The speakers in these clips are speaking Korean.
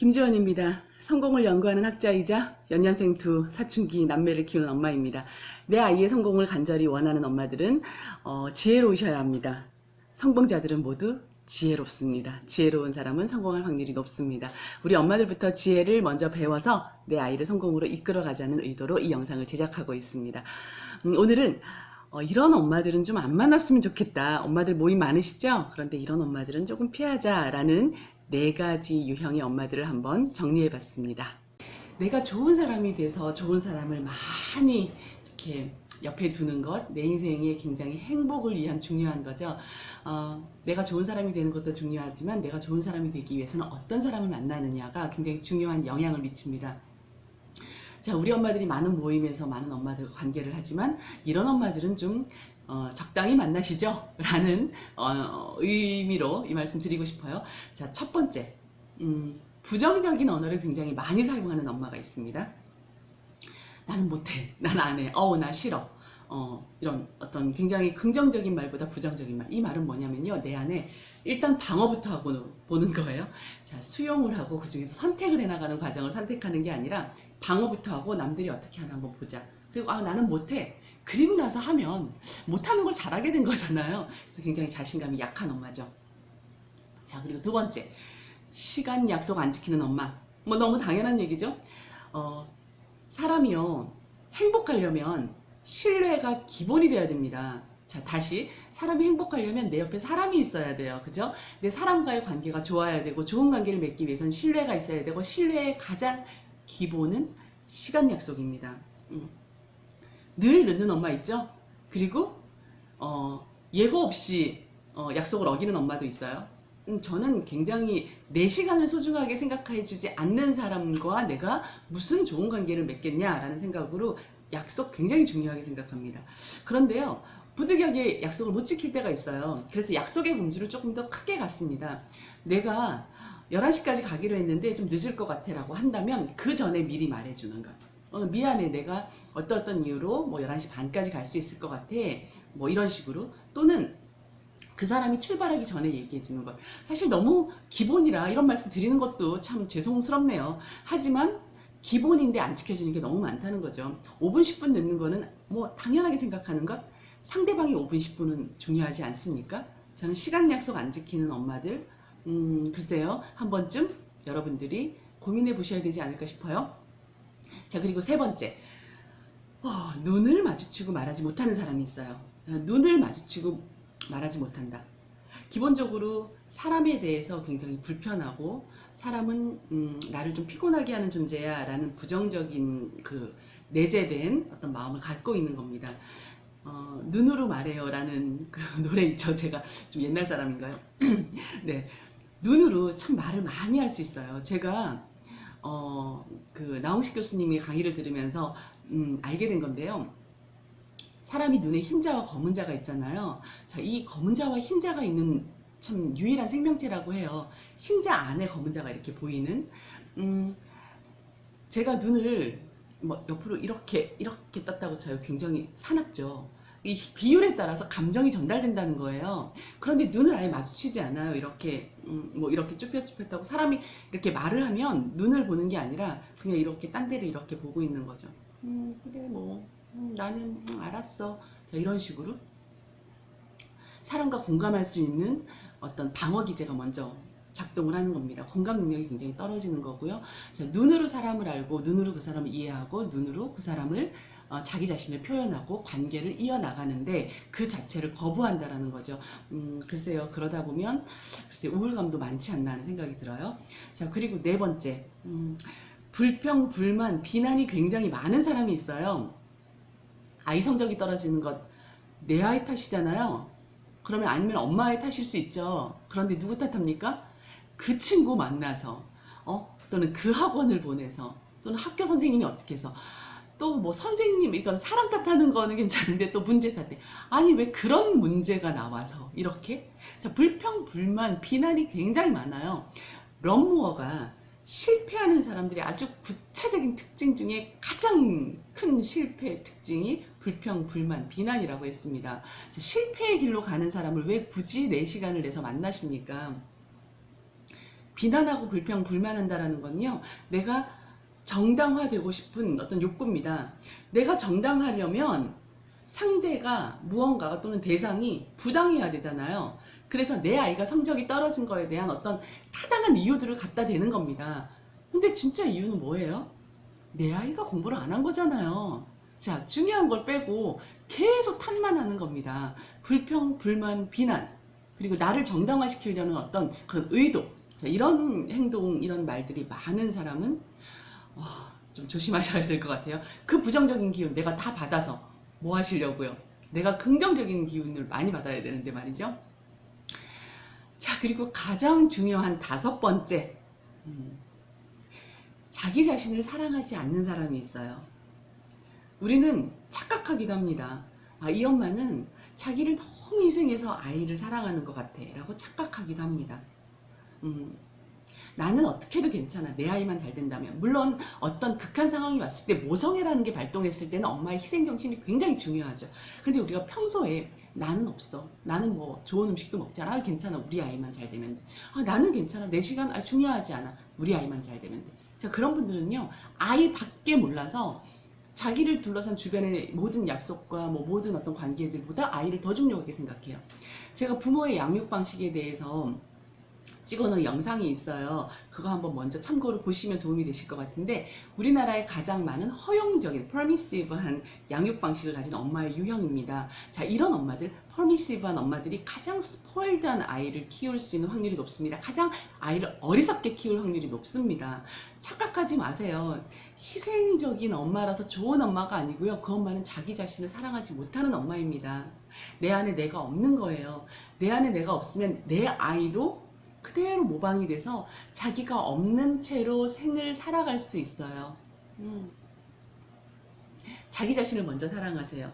김지원입니다. 성공을 연구하는 학자이자 연년생 두 사춘기 남매를 키우는 엄마입니다. 내 아이의 성공을 간절히 원하는 엄마들은 지혜로우셔야 합니다. 성공자들은 모두 지혜롭습니다. 지혜로운 사람은 성공할 확률이 높습니다. 우리 엄마들부터 지혜를 먼저 배워서 내 아이를 성공으로 이끌어가자는 의도로 이 영상을 제작하고 있습니다. 오늘은 이런 엄마들은 좀 안 만났으면 좋겠다. 엄마들 모임 많으시죠? 그런데 이런 엄마들은 조금 피하자라는 4가지 유형의 엄마들을 한번 정리해 봤습니다. 내가 좋은 사람이 돼서 좋은 사람을 많이 이렇게 옆에 두는 것, 내 인생에 굉장히 행복을 위한 중요한 거죠. 내가 좋은 사람이 되는 것도 중요하지만 내가 좋은 사람이 되기 위해서는 어떤 사람을 만나느냐가 굉장히 중요한 영향을 미칩니다. 자, 우리 엄마들이 많은 모임에서 많은 엄마들과 관계를 하지만 이런 엄마들은 좀 적당히 만나시죠? 라는 의미로 이 말씀 드리고 싶어요. 자, 첫 번째, 부정적인 언어를 굉장히 많이 사용하는 엄마가 있습니다. 나는 못해, 난 안 해, 나 싫어. 이런 어떤 굉장히 긍정적인 말보다 부정적인 말. 이 말은 뭐냐면요, 내 안에 일단 방어부터 하고 보는 거예요. 자, 수용을 하고 그 중에서 선택을 해나가는 과정을 선택하는 게 아니라 방어부터 하고 남들이 어떻게 하나 한번 보자. 그리고 나는 못해. 그리고 나서 하면 못하는 걸 잘하게 된 거잖아요. 그래서 굉장히 자신감이 약한 엄마죠. 자, 그리고 두 번째, 시간 약속 안 지키는 엄마. 뭐 너무 당연한 얘기죠. 사람이요, 행복하려면 신뢰가 기본이 돼야 됩니다. 자, 다시, 사람이 행복하려면 내 옆에 사람이 있어야 돼요. 그죠? 내 사람과의 관계가 좋아야 되고, 좋은 관계를 맺기 위해서는 신뢰가 있어야 되고, 신뢰의 가장 기본은 시간 약속입니다. 늘 늦는 엄마 있죠? 그리고 예고 없이 약속을 어기는 엄마도 있어요. 저는 굉장히 내 시간을 소중하게 생각해주지 않는 사람과 내가 무슨 좋은 관계를 맺겠냐라는 생각으로 약속 굉장히 중요하게 생각합니다. 그런데요, 부득이하게 약속을 못 지킬 때가 있어요. 그래서 약속의 범주를 조금 더 크게 갔습니다. 내가 11시까지 가기로 했는데 좀 늦을 것 같아 라고 한다면 그 전에 미리 말해주는 것. 미안해, 내가 어떤 이유로 뭐 11시 반까지 갈 수 있을 것 같아, 뭐 이런 식으로. 또는 그 사람이 출발하기 전에 얘기해 주는 것. 사실 너무 기본이라 이런 말씀 드리는 것도 참 죄송스럽네요. 하지만 기본인데 안 지켜주는 게 너무 많다는 거죠. 5분 10분 늦는 거는 뭐 당연하게 생각하는 것. 상대방이 5분 10분은 중요하지 않습니까? 저는 시간 약속 안 지키는 엄마들, 글쎄요, 한 번쯤 여러분들이 고민해 보셔야 되지 않을까 싶어요. 자, 그리고 세 번째, 눈을 마주치고 말하지 못하는 사람이 있어요. 눈을 마주치고 말하지 못한다. 기본적으로 사람에 대해서 굉장히 불편하고, 사람은 나를 좀 피곤하게 하는 존재야 라는 부정적인 그 내재된 어떤 마음을 갖고 있는 겁니다. 눈으로 말해요 라는 그 노래 있죠. 제가 좀 옛날 사람인가요? 네, 눈으로 참 말을 많이 할 수 있어요. 제가 그 나홍식 교수님의 강의를 들으면서 알게 된 건데요. 사람이 눈에 흰자와 검은 자가 있잖아요. 자, 이 검은 자와 흰 자가 있는 참 유일한 생명체라고 해요. 흰자 안에 검은 자가 이렇게 보이는. 제가 눈을 뭐 옆으로 이렇게 떴다고 쳐요. 굉장히 사납죠. 이 비율에 따라서 감정이 전달된다는 거예요. 그런데 눈을 아예 마주치지 않아요. 이렇게 뭐 이렇게 쭈뼛쭈뼛하고, 사람이 이렇게 말을 하면 눈을 보는 게 아니라 그냥 이렇게 딴 데를 이렇게 보고 있는 거죠. 그래 뭐 나는 알았어. 자, 이런 식으로 사람과 공감할 수 있는 어떤 방어 기제가 먼저 작동을 하는 겁니다. 공감 능력이 굉장히 떨어지는 거고요. 자, 눈으로 사람을 알고, 눈으로 그 사람을 이해하고, 눈으로 그 사람을 자기 자신을 표현하고 관계를 이어나가는데 그 자체를 거부한다라는 거죠. 글쎄요, 그러다 보면 글쎄 우울감도 많지 않나 하는 생각이 들어요. 자, 그리고 네 번째, 불평, 불만, 비난이 굉장히 많은 사람이 있어요. 아이 성적이 떨어지는 것 내 아이 탓이잖아요. 그러면 아니면 엄마의 탓일 수 있죠. 그런데 누구 탓합니까? 그 친구 만나서, 또는 그 학원을 보내서, 또는 학교 선생님이 어떻게 해서, 또 뭐 선생님, 이건 사람 탓하는 거는 괜찮은데 또 문제 탓해. 아니, 왜 그런 문제가 나와서 이렇게? 자, 불평, 불만, 비난이 굉장히 많아요. 럼무어가 실패하는 사람들의 아주 구체적인 특징 중에 가장 큰 실패 특징이 불평, 불만, 비난이라고 했습니다. 자, 실패의 길로 가는 사람을 왜 굳이 4시간을 내서 만나십니까? 비난하고 불평, 불만한다라는 건요, 내가 정당화되고 싶은 어떤 욕구입니다. 내가 정당하려면 상대가 무언가가 또는 대상이 부당해야 되잖아요. 그래서 내 아이가 성적이 떨어진 거에 대한 어떤 타당한 이유들을 갖다 대는 겁니다. 근데 진짜 이유는 뭐예요? 내 아이가 공부를 안 한 거잖아요. 자, 중요한 걸 빼고 계속 탓만 하는 겁니다. 불평, 불만, 비난, 그리고 나를 정당화시키려는 어떤 그런 의도. 자, 이런 행동, 이런 말들이 많은 사람은 좀 조심하셔야 될 것 같아요. 그 부정적인 기운 내가 다 받아서 뭐 하시려고요? 내가 긍정적인 기운을 많이 받아야 되는데 말이죠. 자, 그리고 가장 중요한 5번째, 자기 자신을 사랑하지 않는 사람이 있어요. 우리는 착각하기도 합니다. 아, 이 엄마는 자기를 너무 희생해서 아이를 사랑하는 것 같아 라고 착각하기도 합니다. 나는 어떻게 해도 괜찮아. 내 아이만 잘 된다면. 물론 어떤 극한 상황이 왔을 때 모성애라는 게 발동했을 때는 엄마의 희생정신이 굉장히 중요하죠. 근데 우리가 평소에 나는 없어. 나는 뭐 좋은 음식도 먹잖아. 아, 괜찮아. 우리 아이만 잘 되면 돼. 아, 나는 괜찮아. 내 시간 중요하지 않아. 우리 아이만 잘 되면 돼. 자, 그런 분들은요, 아이 밖에 몰라서 자기를 둘러싼 주변의 모든 약속과 뭐 모든 어떤 관계들보다 아이를 더 중요하게 생각해요. 제가 부모의 양육 방식에 대해서 찍어놓은 영상이 있어요. 그거 한번 먼저 참고로 보시면 도움이 되실 것 같은데, 우리나라에 가장 많은 허용적인 permissive한 양육 방식을 가진 엄마의 유형입니다. 자, 이런 엄마들, permissive한 엄마들이 가장 spoiled한 아이를 키울 수 있는 확률이 높습니다. 가장 아이를 어리석게 키울 확률이 높습니다. 착각하지 마세요. 희생적인 엄마라서 좋은 엄마가 아니고요, 그 엄마는 자기 자신을 사랑하지 못하는 엄마입니다. 내 안에 내가 없는 거예요. 내 안에 내가 없으면 내 아이로 그대로 모방이 돼서 자기가 없는 채로 생을 살아갈 수 있어요. 자기 자신을 먼저 사랑하세요.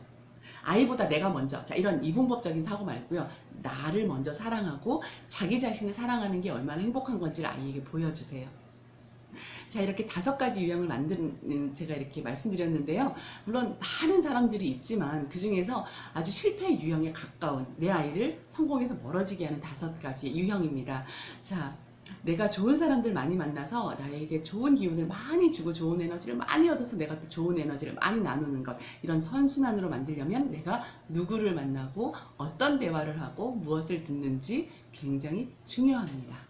아이보다 내가 먼저. 자, 이런 이분법적인 사고 말고요, 나를 먼저 사랑하고 자기 자신을 사랑하는 게 얼마나 행복한 건지를 아이에게 보여주세요. 자, 이렇게 5가지 유형을 만드는, 제가 이렇게 말씀드렸는데요. 물론 많은 사람들이 있지만 그 중에서 아주 실패 유형에 가까운, 내 아이를 성공에서 멀어지게 하는 5가지 유형입니다. 자, 내가 좋은 사람들 많이 만나서 나에게 좋은 기운을 많이 주고 좋은 에너지를 많이 얻어서 내가 또 좋은 에너지를 많이 나누는 것, 이런 선순환으로 만들려면 내가 누구를 만나고 어떤 대화를 하고 무엇을 듣는지 굉장히 중요합니다.